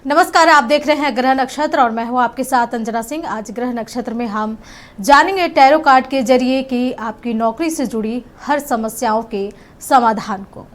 नमस्कार, आप देख रहे हैं ग्रह नक्षत्र और मैं हूं आपके साथ अंजना सिंह। आज ग्रह नक्षत्र में हम जानेंगे टैरो कार्ड के जरिए कि आपकी नौकरी से जुड़ी हर समस्याओं के समाधान को।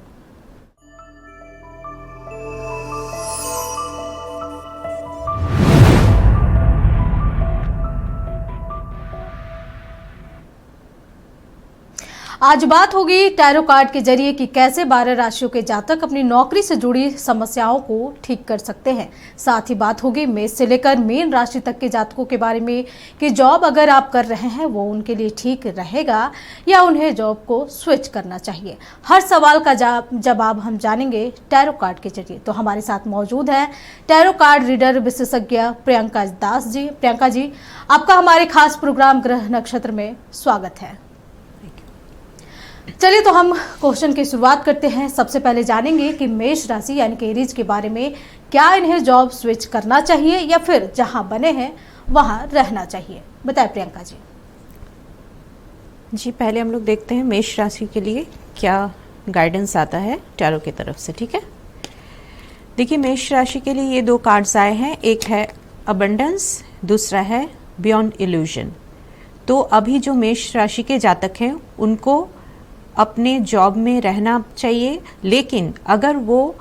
आज बात होगी टैरो कार्ड के जरिए कि कैसे 12 राशियों के जातक अपनी नौकरी से जुड़ी समस्याओं को ठीक कर सकते हैं। साथ ही बात होगी मेष से लेकर मीन राशि तक के जातकों के बारे में कि जॉब अगर आप कर रहे हैं वो उनके लिए ठीक रहेगा या उन्हें जॉब को स्विच करना चाहिए। हर सवाल का जवाब हम जानेंगे टैरो कार्ड के जरिए। तो हमारे साथ मौजूद है टैरो कार्ड रीडर विशेषज्ञ प्रियंका दास जी। प्रियंका जी, आपका हमारे खास प्रोग्राम ग्रह नक्षत्र में स्वागत है। चलिए तो हम क्वेश्चन की शुरुआत करते हैं। सबसे पहले जानेंगे कि मेष राशि यानी कि एरीज के बारे में, क्या इन्हें जॉब स्विच करना चाहिए या फिर जहां बने हैं वहां रहना चाहिए? बताएं प्रियंका जी। जी, पहले हम लोग देखते हैं मेष राशि के लिए क्या गाइडेंस आता है टैरो की तरफ से। ठीक है, देखिए मेष राशि के लिए ये दो कार्ड्स आए हैं, एक है अबंडेंस, दूसरा है बियॉन्ड इल्यूजन। तो अभी जो मेष राशि के जातक हैं उनको अपने जॉब में रहना चाहिए, लेकिन अगर वो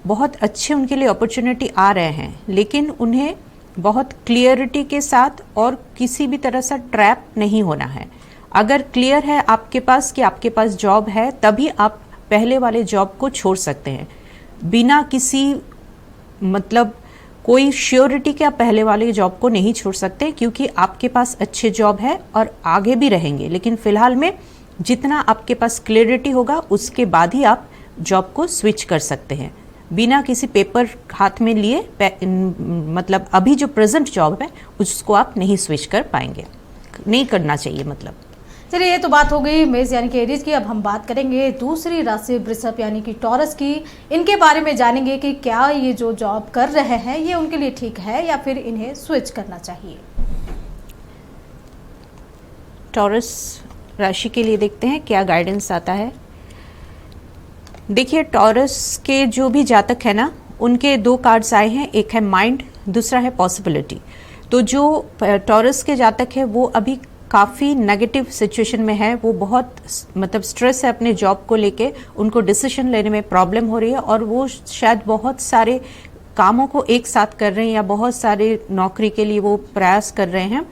बहुत अच्छे उनके लिए अपॉर्चुनिटी आ रहे हैं लेकिन उन्हें बहुत क्लियरिटी के साथ और किसी भी तरह से ट्रैप नहीं होना है। अगर क्लियर है आपके पास कि आपके पास जॉब है, तभी आप पहले वाले जॉब को छोड़ सकते हैं बिना किसी मतलब कोई श्योरिटी के। आप पहले वाले जॉब को नहीं छोड़ सकते क्योंकि आपके पास अच्छे जॉब है और आगे भी रहेंगे, लेकिन फिलहाल में जितना आपके पास क्लियरिटी होगा उसके बाद ही आप जॉब को स्विच कर सकते हैं बिना किसी पेपर हाथ में लिए। मतलब अभी जो प्रेजेंट जॉब है उसको आप नहीं स्विच कर पाएंगे, नहीं करना चाहिए मतलब। चलिए, ये तो बात हो गई मेष यानी कि एरीज की। अब हम बात करेंगे दूसरी राशि वृषभ यानी कि टॉरस की। इनके बारे में जानेंगे कि क्या ये जो जॉब कर रहे हैं ये उनके लिए ठीक है या फिर इन्हें स्विच करना चाहिए। टॉरस राशि के लिए देखते हैं क्या गाइडेंस आता है। देखिए टॉरस के जो भी जातक है ना, उनके दो कार्ड्स आए हैं, एक है माइंड, दूसरा है पॉसिबिलिटी। तो जो टॉरस के जातक है वो अभी काफ़ी नेगेटिव सिचुएशन में है, वो बहुत मतलब स्ट्रेस है अपने जॉब को लेके, उनको डिसीजन लेने में प्रॉब्लम हो रही है और वो शायद बहुत सारे कामों को एक साथ कर रहे हैं या बहुत सारे नौकरी के लिए वो प्रयास कर रहे हैं,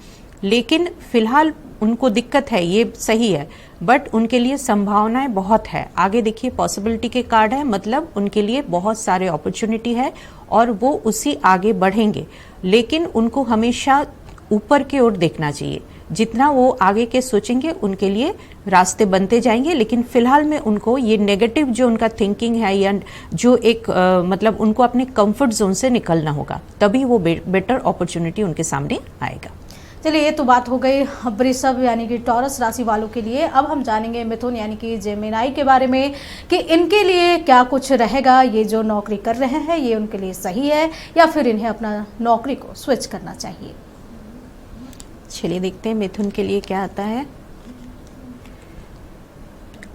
लेकिन फिलहाल उनको दिक्कत है, ये सही है, बट उनके लिए संभावनाएं बहुत है। आगे देखिए पॉसिबिलिटी के कार्ड है, मतलब उनके लिए बहुत सारे अपॉर्चुनिटी है और वो उसी आगे बढ़ेंगे, लेकिन उनको हमेशा ऊपर की ओर देखना चाहिए। जितना वो आगे के सोचेंगे उनके लिए रास्ते बनते जाएंगे, लेकिन फिलहाल में उनको ये नेगेटिव जो उनका थिंकिंग है या जो एक मतलब उनको अपने कंफर्ट जोन से निकलना होगा, तभी वो बेटर अपॉर्चुनिटी उनके सामने आएगा। चलिए, ये तो बात हो गई वृषभ यानी कि टॉरस राशि वालों के लिए। अब हम जानेंगे मिथुन यानी कि जेमिनाई के बारे में कि इनके लिए क्या कुछ रहेगा। ये जो नौकरी कर रहे हैं ये उनके लिए सही है या फिर इन्हें अपना नौकरी को स्विच करना चाहिए? चलिए देखते हैं मिथुन के लिए क्या आता है।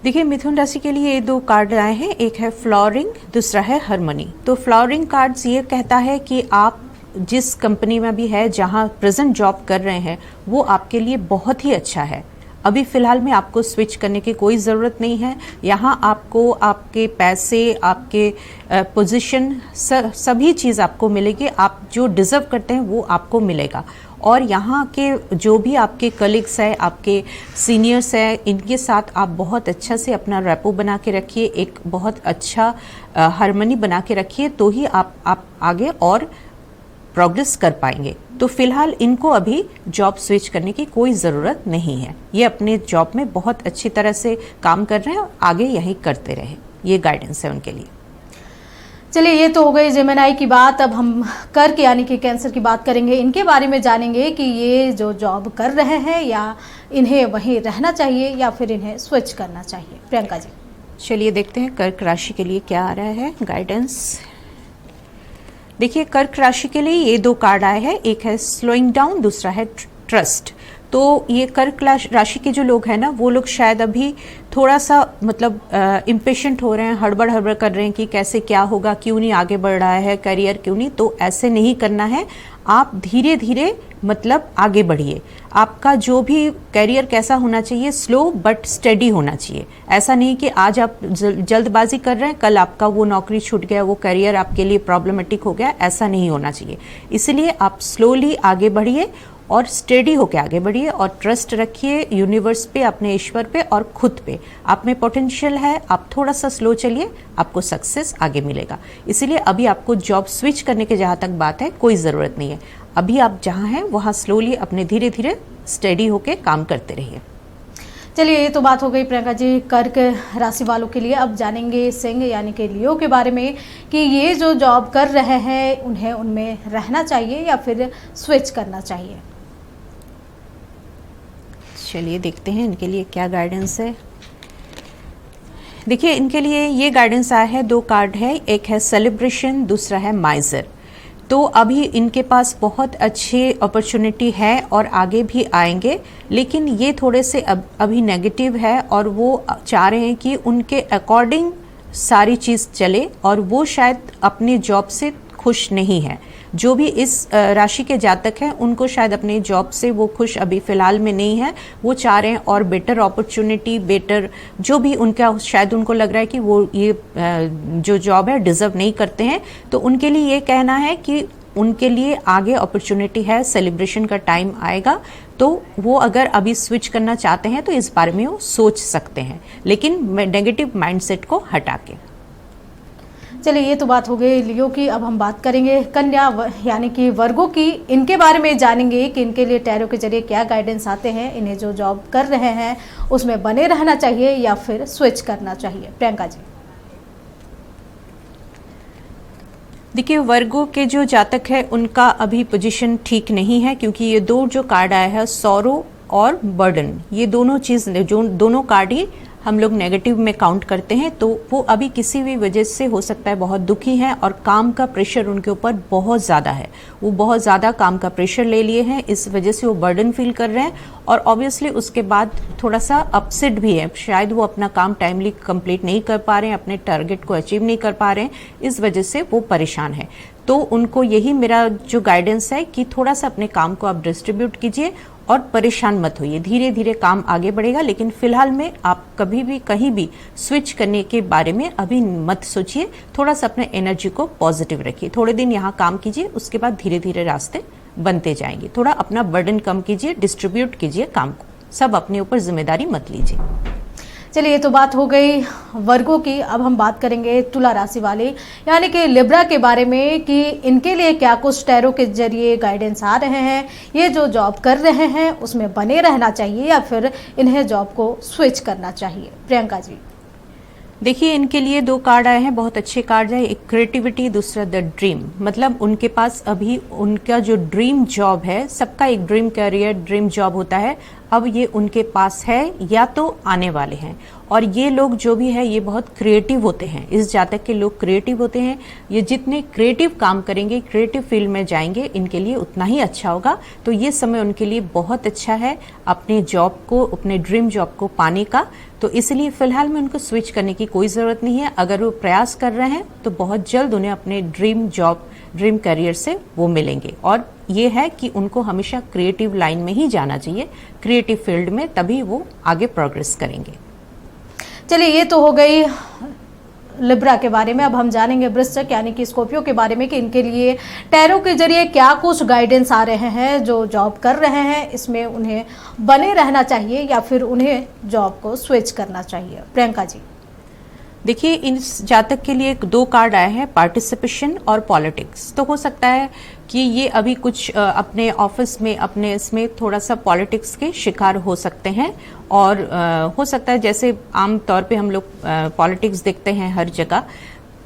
देखिए मिथुन राशि के लिए ये दो कार्ड आए हैं, एक है फ्लोरिंग, दूसरा है हार्मनी। तो फ्लोरिंग कार्ड्स ये कहता है कि आप जिस कंपनी में भी है, जहां प्रेजेंट जॉब कर रहे हैं, वो आपके लिए बहुत ही अच्छा है। अभी फिलहाल में आपको स्विच करने की कोई ज़रूरत नहीं है। यहाँ आपको आपके पैसे, आपके पोजीशन, सभी चीज़ आपको मिलेगी। आप जो डिज़र्व करते हैं वो आपको मिलेगा। और यहाँ के जो भी आपके कलीग्स हैं, आपके सीनियर्स हैं, इनके साथ आप बहुत अच्छा से अपना रैपो बना के रखिए, एक बहुत अच्छा हार्मनी बना के रखिए, तो ही आप आगे और प्रोग्रेस कर पाएंगे। तो फिलहाल इनको अभी जॉब स्विच करने की कोई ज़रूरत नहीं है। ये अपने जॉब में बहुत अच्छी तरह से काम कर रहे हैं और आगे यही करते रहे, ये गाइडेंस है उनके लिए। चलिए, ये तो हो गई जेमिनाई की बात। अब हम कर्क यानी कि कैंसर की बात करेंगे। इनके बारे में जानेंगे कि ये जो जॉब कर रहे हैं या इन्हें वहीं रहना चाहिए या फिर इन्हें स्विच करना चाहिए। प्रियंका जी। चलिए देखते हैं कर्क राशि के लिए क्या आ रहा है गाइडेंस। देखिए कर्क राशि के लिए ये दो कार्ड आए हैं, एक है स्लोइंग डाउन, दूसरा है ट्रस्ट। तो ये कर्क राशि के जो लोग हैं ना, वो लोग शायद अभी थोड़ा सा मतलब इम्पेशेंट हो रहे हैं, हड़बड़ हड़बड़ कर रहे हैं कि कैसे क्या होगा, क्यों नहीं आगे बढ़ रहा है करियर, क्यों नहीं। तो ऐसे नहीं करना है, आप धीरे धीरे मतलब आगे बढ़िए। आपका जो भी करियर कैसा होना चाहिए, स्लो बट स्टेडी होना चाहिए। ऐसा नहीं कि आज आप जल्दबाजी कर रहे हैं, कल आपका वो नौकरी छूट गया, वो करियर आपके लिए प्रॉब्लमेटिक हो गया, ऐसा नहीं होना चाहिए। इसलिए आप स्लोली आगे बढ़िए और स्टेडी होकर आगे बढ़िए और ट्रस्ट रखिए यूनिवर्स पे, अपने ईश्वर पे और खुद पे। आप में पोटेंशियल है, आप थोड़ा सा स्लो चलिए, आपको सक्सेस आगे मिलेगा। इसलिए अभी आपको जॉब स्विच करने के जहाँ तक बात है, कोई ज़रूरत नहीं है। अभी आप जहाँ हैं वहाँ स्लोली अपने धीरे धीरे स्टेडी होके काम करते रहिए। चलिए, ये तो बात हो गई प्रियंका जी कर्क राशि वालों के लिए। अब जानेंगे सिंह यानी कि लियो के बारे में कि ये जो जॉब कर रहे हैं उन्हें उनमें रहना चाहिए या फिर स्विच करना चाहिए। चलिए देखते हैं इनके लिए क्या गाइडेंस है। देखिए इनके लिए ये गाइडेंस आया है, 2 कार्ड है, एक है सेलिब्रेशन, दूसरा है माइजर। तो अभी इनके पास बहुत अच्छे अपॉर्चुनिटी है और आगे भी आएंगे, लेकिन ये थोड़े से अभी नेगेटिव है और वो चाह रहे हैं कि उनके अकॉर्डिंग सारी चीज़ चले और वो शायद अपने जॉब से खुश नहीं है। जो भी इस राशि के जातक हैं उनको शायद अपने जॉब से वो खुश अभी फ़िलहाल में नहीं है। वो चाह रहे हैं और बेटर अपॉर्चुनिटी, बेटर जो भी उनका शायद उनको लग रहा है कि वो ये जो जॉब है डिज़र्व नहीं करते हैं। तो उनके लिए ये कहना है कि उनके लिए आगे अपॉर्चुनिटी है, सेलिब्रेशन का टाइम आएगा। तो वो अगर अभी स्विच करना चाहते हैं तो इस बारे में वो सोच सकते हैं, लेकिन नेगेटिव माइंडसेट को हटा के। चलिए, ये तो बात हो गई लियो की। अब हम बात करेंगे कन्या यानी कि वर्गों की। इनके बारे में जानेंगे कि इनके लिए टैरो के जरिए क्या गाइडेंस आते हैं, इन्हें जो जॉब कर रहे हैं उसमें बने रहना चाहिए या फिर स्विच करना चाहिए। प्रियंका जी। देखिए वर्गों के जो जातक है उनका अभी पोजीशन ठीक नहीं है, क्योंकि ये 2 जो कार्ड आया है, सौरो और बर्डन, ये दोनों चीज़ जो दोनों कार्ड ही हम लोग नेगेटिव में काउंट करते हैं। तो वो अभी किसी भी वजह से हो सकता है बहुत दुखी हैं और काम का प्रेशर उनके ऊपर बहुत ज़्यादा है। वो बहुत ज़्यादा काम का प्रेशर ले लिए हैं, इस वजह से वो बर्डन फील कर रहे हैं और ऑब्वियसली उसके बाद थोड़ा सा अपसेट भी है। शायद वो अपना काम टाइमली कंप्लीट नहीं कर पा रहे हैं, अपने टारगेट को अचीव नहीं कर पा रहे हैं, इस वजह से वो परेशान है। तो उनको यही मेरा जो गाइडेंस है कि थोड़ा सा अपने काम को आप डिस्ट्रीब्यूट कीजिए और परेशान मत होइए, धीरे धीरे काम आगे बढ़ेगा। लेकिन फिलहाल में आप कभी भी कहीं भी स्विच करने के बारे में अभी मत सोचिए, थोड़ा सा अपने एनर्जी को पॉजिटिव रखिए। थोड़े दिन यहाँ काम कीजिए, उसके बाद धीरे धीरे रास्ते बनते जाएंगे। थोड़ा अपना बर्डन कम कीजिए, डिस्ट्रीब्यूट कीजिए काम को, सब अपने ऊपर जिम्मेदारी मत लीजिए। चलिए, ये तो बात हो गई वर्गों की। अब हम बात करेंगे तुला राशि वाले यानी कि लिब्रा के बारे में कि इनके लिए क्या कुछ टैरो के जरिए गाइडेंस आ रहे हैं, ये जो जॉब कर रहे हैं उसमें बने रहना चाहिए या फिर इन्हें जॉब को स्विच करना चाहिए। प्रियंका जी। देखिए इनके लिए 2 कार्ड आए हैं, बहुत अच्छे कार्ड है, एक क्रिएटिविटी, दूसरा द ड्रीम। मतलब उनके पास अभी उनका जो ड्रीम जॉब है, सबका एक ड्रीम करियर, ड्रीम जॉब होता है, अब ये उनके पास है या तो आने वाले हैं। और ये लोग जो भी है ये बहुत क्रिएटिव होते हैं, इस जातक के लोग क्रिएटिव होते हैं। ये जितने क्रिएटिव काम करेंगे, क्रिएटिव फील्ड में जाएंगे, इनके लिए उतना ही अच्छा होगा। तो ये समय उनके लिए बहुत अच्छा है अपने जॉब को, अपने ड्रीम जॉब को पाने का। तो इसलिए फिलहाल में उनको स्विच करने की कोई ज़रूरत नहीं है। अगर वो प्रयास कर रहे हैं तो बहुत जल्द उन्हें अपने ड्रीम जॉब, ड्रीम करियर से वो मिलेंगे। और ये है कि उनको हमेशा क्रिएटिव लाइन में ही जाना चाहिए, क्रिएटिव फील्ड में, तभी वो आगे प्रोग्रेस करेंगे। चलिए, ये तो हो गई लिब्रा के बारे में। अब हम जानेंगे वृश्चिक यानी कि स्कॉर्पियो के बारे में कि इनके लिए टैरो के जरिए क्या कुछ गाइडेंस आ रहे हैं। जो जॉब कर रहे हैं इसमें उन्हें बने रहना चाहिए या फिर उन्हें जॉब को स्विच करना चाहिए। प्रियंका जी। देखिए इस जातक के लिए 2 कार्ड आए हैं, पार्टिसिपेशन और पॉलिटिक्स। तो हो सकता है कि ये अभी कुछ अपने ऑफिस में, अपने इसमें थोड़ा सा पॉलिटिक्स के शिकार हो सकते हैं। और हो सकता है जैसे आम तौर पे हम लोग पॉलिटिक्स देखते हैं हर जगह,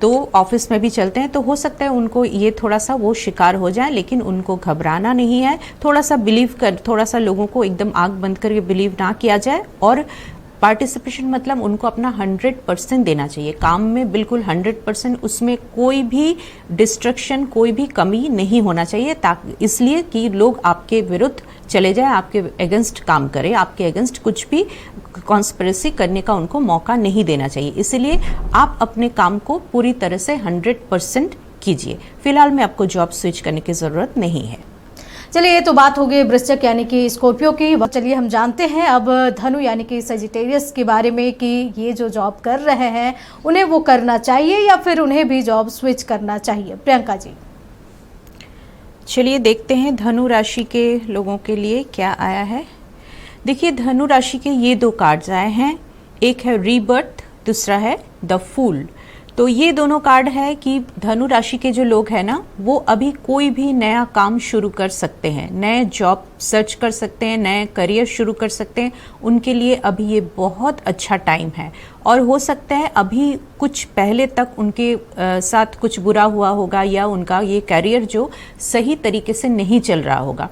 तो ऑफिस में भी चलते हैं, तो हो सकता है उनको ये थोड़ा सा वो शिकार हो जाए। लेकिन उनको घबराना नहीं है, थोड़ा सा बिलीव कर, थोड़ा सा लोगों को एकदम आंख बंद करके बिलीव ना किया जाए और पार्टिसिपेशन मतलब उनको अपना 100% देना चाहिए काम में, बिल्कुल 100%, उसमें कोई भी डिस्ट्रक्शन, कोई भी कमी नहीं होना चाहिए, ताकि इसलिए कि लोग आपके विरुद्ध चले जाए, आपके अगेंस्ट काम करें, आपके अगेंस्ट कुछ भी कॉन्स्पिरेसी करने का उनको मौका नहीं देना चाहिए। इसलिए आप अपने काम को पूरी तरह से 100% कीजिए। फिलहाल में आपको जॉब स्विच करने की ज़रूरत नहीं है। चलिए, ये तो बात हो गई वृश्चिक यानी कि स्कॉर्पियो की। चलिए हम जानते हैं अब धनु यानी कि सजिटेरियस के बारे में कि ये जो जॉब कर रहे हैं उन्हें वो करना चाहिए या फिर उन्हें भी जॉब स्विच करना चाहिए। प्रियंका जी, चलिए देखते हैं धनु राशि के लोगों के लिए क्या आया है। देखिए, धनु राशि के ये दो कार्ड्स आए हैं, एक है रीबर्थ, दूसरा है द फूल। तो ये दोनों कार्ड है कि धनु राशि के जो लोग हैं ना, वो अभी कोई भी नया काम शुरू कर सकते हैं, नए जॉब सर्च कर सकते हैं, नए करियर शुरू कर सकते हैं। उनके लिए अभी ये बहुत अच्छा टाइम है। और हो सकता है अभी कुछ पहले तक उनके साथ कुछ बुरा हुआ होगा या उनका ये करियर जो सही तरीके से नहीं चल रहा होगा,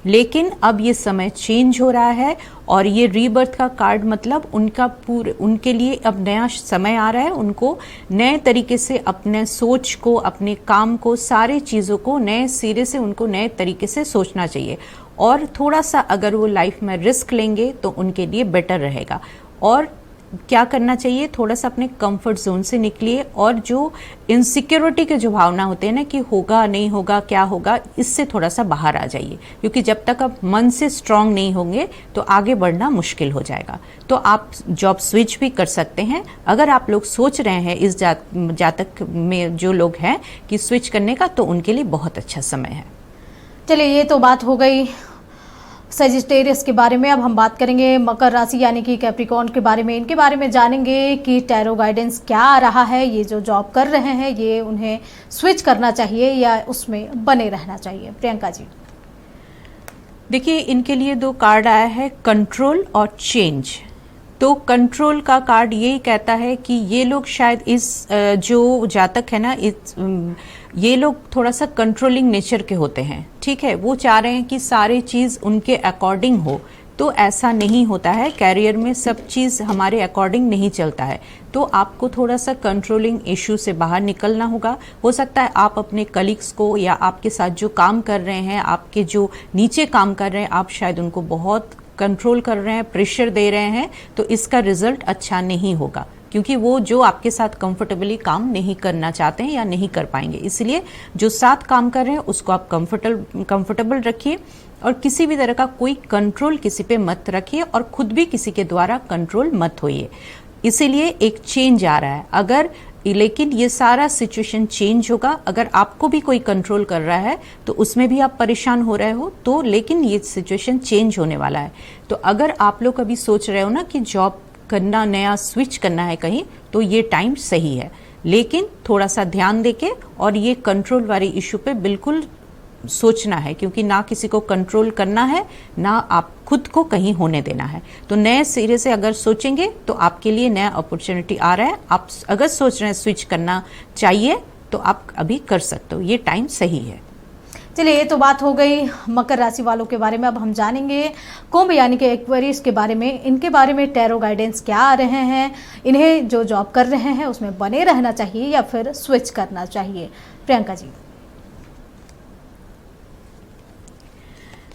लेकिन अब ये समय चेंज हो रहा है। और ये रीबर्थ का कार्ड मतलब उनके लिए अब नया समय आ रहा है। उनको नए तरीके से अपने सोच को, अपने काम को, सारी चीज़ों को नए सिरे से, उनको नए तरीके से सोचना चाहिए। और थोड़ा सा अगर वो लाइफ में रिस्क लेंगे तो उनके लिए बेटर रहेगा। और क्या करना चाहिए, थोड़ा सा अपने कंफर्ट जोन से निकलिए और जो इनसिक्योरिटी के जो भावना होते हैं ना कि होगा नहीं होगा, क्या होगा, इससे थोड़ा सा बाहर आ जाइए। क्योंकि जब तक आप मन से स्ट्रांग नहीं होंगे तो आगे बढ़ना मुश्किल हो जाएगा। तो आप जॉब स्विच भी कर सकते हैं। अगर आप लोग सोच रहे हैं इस जातक में जो लोग हैं कि स्विच करने का, तो उनके लिए बहुत अच्छा समय है। चलिए, ये तो बात हो गई सजिटेरियस के बारे में। अब हम बात करेंगे मकर राशि यानी कि कैप्रिकॉर्न के बारे में। इनके बारे में जानेंगे कि टैरो गाइडेंस क्या आ रहा है। ये जो जॉब कर रहे हैं ये उन्हें स्विच करना चाहिए या उसमें बने रहना चाहिए। प्रियंका जी, देखिए, इनके लिए दो कार्ड आया है, कंट्रोल और चेंज। तो कंट्रोल का कार्ड यही कहता है कि ये लोग शायद इस जो जातक है ना, ये लोग थोड़ा सा कंट्रोलिंग नेचर के होते हैं, ठीक है। वो चाह रहे हैं कि सारी चीज़ उनके अकॉर्डिंग हो, तो ऐसा नहीं होता है। कैरियर में सब चीज़ हमारे अकॉर्डिंग नहीं चलता है। तो आपको थोड़ा सा कंट्रोलिंग इशू से बाहर निकलना होगा। हो सकता है आप अपने कलीग्स को या आपके साथ जो काम कर रहे हैं, आपके जो नीचे काम कर रहे हैं, आप शायद उनको बहुत कंट्रोल कर रहे हैं, प्रेशर दे रहे हैं, तो इसका रिजल्ट अच्छा नहीं होगा। क्योंकि वो जो आपके साथ कंफर्टेबली काम नहीं करना चाहते हैं या नहीं कर पाएंगे। इसलिए जो साथ काम कर रहे हैं उसको आप कंफर्टेबल रखिए और किसी भी तरह का कोई कंट्रोल किसी पे मत रखिए और खुद भी किसी के द्वारा कंट्रोल मत होइए। इसीलिए एक चेंज आ रहा है। लेकिन ये सारा सिचुएशन चेंज होगा। अगर आपको भी कोई कंट्रोल कर रहा है तो उसमें भी आप परेशान हो रहे हो, तो लेकिन ये सिचुएशन चेंज होने वाला है। तो अगर आप लोग अभी सोच रहे हो ना कि जॉब करना, नया स्विच करना है कहीं, तो ये टाइम सही है। लेकिन थोड़ा सा ध्यान देके और ये कंट्रोल वाली इशू पे बिल्कुल सोचना है, क्योंकि ना किसी को कंट्रोल करना है, ना आप खुद को कहीं होने देना है। तो नए सिरे से अगर सोचेंगे तो आपके लिए नया अपॉर्चुनिटी आ रहा है। आप अगर सोच रहे हैं स्विच करना चाहिए तो आप अभी कर सकते हो, ये टाइम सही है। चलिए, ये तो बात हो गई मकर राशि वालों के बारे में। अब हम जानेंगे कुंभ यानी कि एक्वेरियस के बारे में। इनके बारे में टैरो गाइडेंस क्या आ रहे हैं, इन्हें जो जॉब कर रहे हैं उसमें बने रहना चाहिए या फिर स्विच करना चाहिए। प्रियंका जी,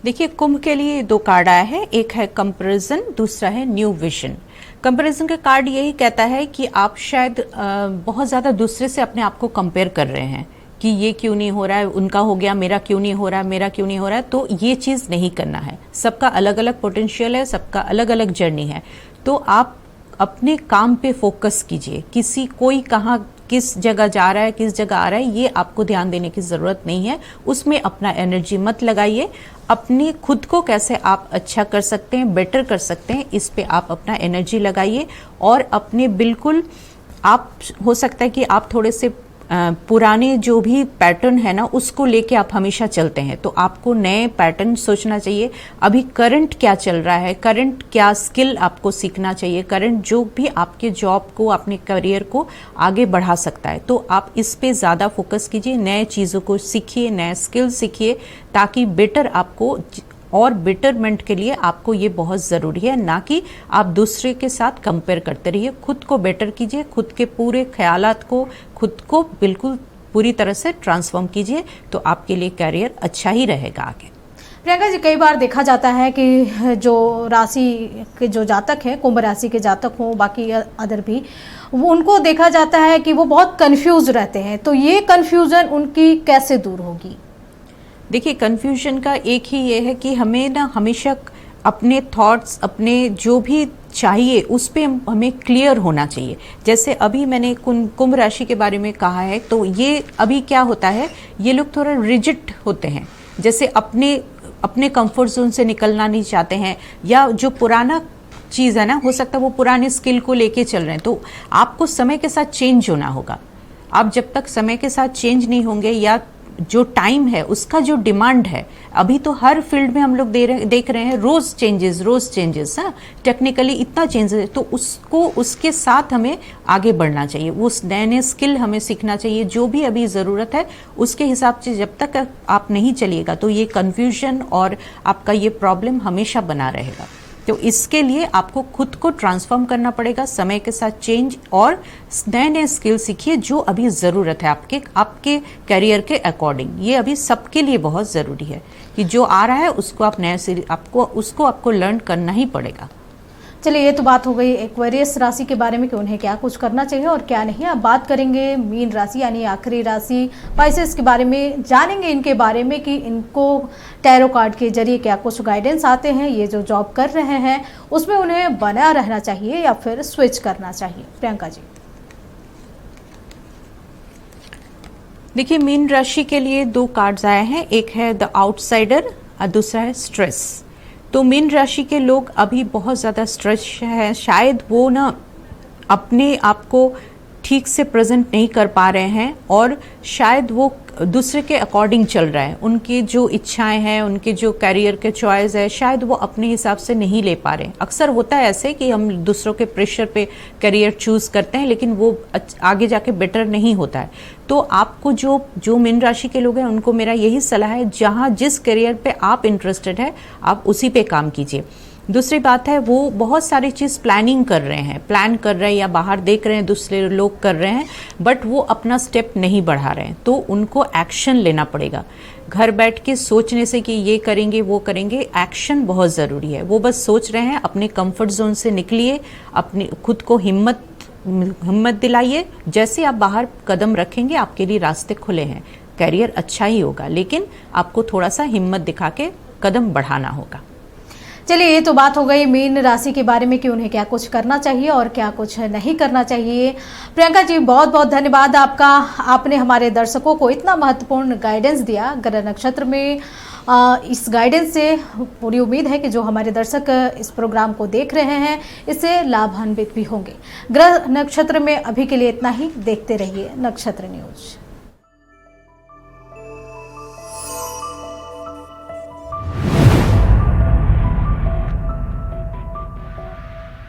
देखिए, कुंभ के लिए दो कार्ड आया है, एक है कंपैरिजन, दूसरा है न्यू विजन। कंपैरिजन का कार्ड यही कहता है कि आप शायद बहुत ज़्यादा दूसरे से अपने आप को कंपेयर कर रहे हैं कि ये क्यों नहीं हो रहा है, उनका हो गया, मेरा क्यों नहीं हो रहा है, मेरा क्यों नहीं हो रहा है। तो ये चीज़ नहीं करना है। सबका अलग अलग पोटेंशियल है, सबका अलग अलग जर्नी है। तो आप अपने काम पे फोकस कीजिए। कोई कहाँ किस जगह जा रहा है, किस जगह आ रहा है, ये आपको ध्यान देने की ज़रूरत नहीं है। उसमें अपना एनर्जी मत लगाइए। अपनी खुद को कैसे आप अच्छा कर सकते हैं, बेटर कर सकते हैं, इस पे आप अपना एनर्जी लगाइए। और अपने बिल्कुल, आप हो सकता है कि आप थोड़े से पुराने जो भी पैटर्न है ना, उसको लेके आप हमेशा चलते हैं। तो आपको नए पैटर्न सोचना चाहिए। अभी करंट क्या चल रहा है, करंट क्या स्किल आपको सीखना चाहिए, करंट जो भी आपके जॉब को, अपने करियर को आगे बढ़ा सकता है। तो आप इस पे ज़्यादा फोकस कीजिए, नए चीज़ों को सीखिए, नए स्किल सीखिए, ताकि बेटर आपको और बेटरमेंट के लिए आपको ये बहुत ज़रूरी है, ना कि आप दूसरे के साथ कंपेयर करते रहिए। खुद को बेटर कीजिए, खुद के पूरे ख्यालात को, खुद को बिल्कुल पूरी तरह से ट्रांसफॉर्म कीजिए, तो आपके लिए करियर अच्छा ही रहेगा आगे। प्रियंका जी, कई बार देखा जाता है कि जो राशि के जो जातक हैं, कुंभ राशि के जातक हों, बाकी अदर भी, उनको देखा जाता है कि वो बहुत कंफ्यूज रहते हैं, तो ये कंफ्यूजन उनकी कैसे दूर होगी? देखिए, कंफ्यूजन का एक ही ये है कि हमें ना हमेशा अपने थॉट्स, अपने जो भी चाहिए उस पे हमें क्लियर होना चाहिए। जैसे अभी मैंने कुंभ राशि के बारे में कहा है, तो ये अभी क्या होता है, ये लोग थोड़ा रिजिड होते हैं, जैसे अपने कंफर्ट जोन से निकलना नहीं चाहते हैं, या जो पुराना चीज़ है ना, हो सकता है वो पुराने स्किल को लेके चल रहे हैं। तो आपको समय के साथ चेंज होना होगा। आप जब तक समय के साथ चेंज नहीं होंगे, या जो टाइम है उसका जो डिमांड है, अभी तो हर फील्ड में हम लोग देख रहे हैं रोज चेंजेस, हाँ, टेक्निकली इतना चेंजेस है, तो उसको उसके साथ हमें आगे बढ़ना चाहिए। वो नए स्किल हमें सीखना चाहिए, जो भी अभी ज़रूरत है उसके हिसाब से जब तक आप नहीं चलिएगा तो ये कन्फ्यूजन और आपका ये प्रॉब्लम हमेशा बना रहेगा। तो इसके लिए आपको खुद को ट्रांसफॉर्म करना पड़ेगा, समय के साथ चेंज, और नए स्किल सीखिए जो अभी ज़रूरत है आपके करियर के अकॉर्डिंग। ये अभी सबके लिए बहुत ज़रूरी है कि जो आ रहा है उसको आपको लर्न करना ही पड़ेगा। चलिए, ये तो बात हो गई एक्वेरियस राशि के बारे में कि उन्हें क्या कुछ करना चाहिए और क्या नहीं। अब बात करेंगे मीन राशि यानी आखिरी राशि पाइसेस के बारे में, जानेंगे इनके बारे में कि इनको टैरो कार्ड के जरिए क्या कुछ गाइडेंस आते हैं, ये जो जॉब कर रहे हैं उसमें उन्हें बना रहना चाहिए या फिर स्विच करना चाहिए। प्रियंका जी, देखिए, मीन राशि के लिए 2 कार्ड्स आए हैं, एक है द आउटसाइडर और दूसरा है स्ट्रेस। तो मीन राशि के लोग अभी बहुत ज़्यादा स्ट्रेस है, शायद वो ना अपने आप को ठीक से प्रेजेंट नहीं कर पा रहे हैं, और शायद वो दूसरे के अकॉर्डिंग चल रहा है। उनकी जो इच्छाएं हैं, उनके जो करियर के चॉइस है, शायद वो अपने हिसाब से नहीं ले पा रहे हैं। अक्सर होता है ऐसे कि हम दूसरों के प्रेशर पे करियर चूज करते हैं, लेकिन वो आगे जाके बेटर नहीं होता है। तो आपको जो मीन राशि के लोग हैं उनको मेरा यही सलाह है, जहाँ जिस करियर पे आप इंटरेस्टेड है आप उसी पे काम कीजिए। दूसरी बात है, वो बहुत सारी चीज़ प्लान कर रहे हैं या बाहर देख रहे हैं दूसरे लोग कर रहे हैं, बट वो अपना स्टेप नहीं बढ़ा रहे हैं, तो उनको एक्शन लेना पड़ेगा। घर बैठ के सोचने से कि ये करेंगे वो करेंगे, एक्शन बहुत ज़रूरी है। वो बस सोच रहे हैं, अपने कंफर्ट जोन से निकलिए, अपनी खुद को हिम्मत दिलाइए। जैसे आप बाहर कदम रखेंगे आपके लिए रास्ते खुले हैं, करियर अच्छा ही होगा, लेकिन आपको थोड़ा सा हिम्मत दिखा के कदम बढ़ाना होगा। चलिए, ये तो बात हो गई मीन राशि के बारे में कि उन्हें क्या कुछ करना चाहिए और क्या कुछ नहीं करना चाहिए। प्रियंका जी, बहुत बहुत धन्यवाद आपका। आपने हमारे दर्शकों को इतना महत्वपूर्ण गाइडेंस दिया ग्रह नक्षत्र में। इस गाइडेंस से पूरी उम्मीद है कि जो हमारे दर्शक इस प्रोग्राम को देख रहे हैं इससे लाभान्वित भी होंगे। ग्रह नक्षत्र में अभी के लिए इतना ही। देखते रहिए नक्षत्र न्यूज।